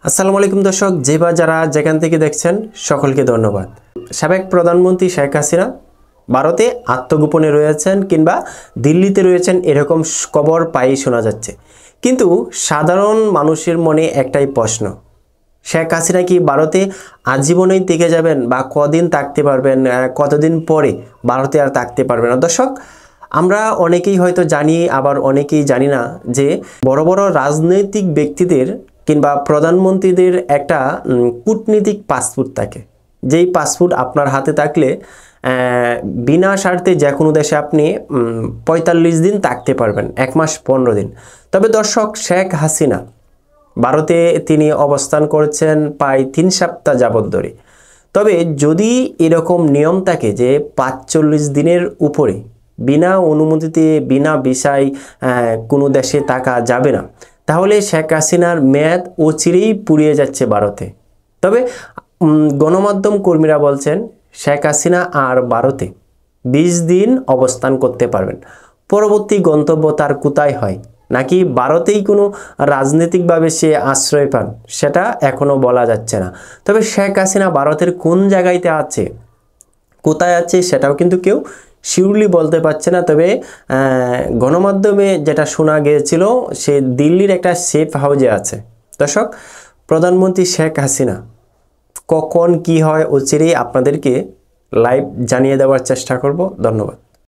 আসসালামু আলাইকুম দর্শক, যে বা যারা যেখান থেকে দেখছেন সকলকে ধন্যবাদ। সাবেক প্রধানমন্ত্রী শেখ হাসিনা ভারতে আত্মগোপনে রয়েছেন কিংবা দিল্লিতে রয়েছেন এরকম খবর প্রায়ই শোনা যাচ্ছে। কিন্তু সাধারণ মানুষের মনে একটাই প্রশ্ন, শেখ হাসিনা কি ভারতে আজীবনেই থেকে যাবেন বা কদিন থাকতে পারবেন, কতদিন পরে ভারতে আর থাকতে পারবেন না? দর্শক, আমরা অনেকেই হয়তো জানি, আবার অনেকেই জানি না যে বড় বড় রাজনৈতিক ব্যক্তিদের কিংবা প্রধানমন্ত্রীদের একটা কূটনীতিক পাসপোর্ট থাকে, যেই পাসপোর্ট আপনার হাতে থাকলে বিনা স্বার্থে যে কোনো দেশে আপনি ৪৫ দিন থাকতে পারবেন, ১ মাস ১৫ দিন। তবে দর্শক, শেখ হাসিনা ভারতে তিনি অবস্থান করেছেন প্রায় ৩ সপ্তাহ যাবৎ ধরে। তবে যদি এরকম নিয়ম থাকে যে ৪৫ দিনের উপরে বিনা অনুমতিতে বিনা ভিসায় কোনো দেশে থাকা যাবে না, তাহলে শেখ হাসিনার মেয়াদ অচিরেই ফুরিয়ে যাচ্ছে ভারতে। তবে গণমাধ্যম কর্মীরা বলছেন শেখ হাসিনা আর ভারতে ২০ দিন অবস্থান করতে পারবেন। পরবর্তী গন্তব্য তার কোথায় হয়, নাকি ভারতেই কোনো রাজনৈতিকভাবে সে আশ্রয় পান, সেটা এখনও বলা যাচ্ছে না। তবে শেখ হাসিনা ভারতের কোন জায়গাতে আছে, কোথায় আছে, সেটাও কিন্তু কেউ শিওরলি বলতে পারছে না। তবে গণমাধ্যমে যেটা শোনা গিয়েছিল, সে দিল্লির একটা সেফ হাউসে আছে। দর্শক, প্রধানমন্ত্রী শেখ হাসিনা কখন কি হয় অচিরেই আপনাদেরকে লাইভ জানিয়ে দেওয়ার চেষ্টা করব। ধন্যবাদ।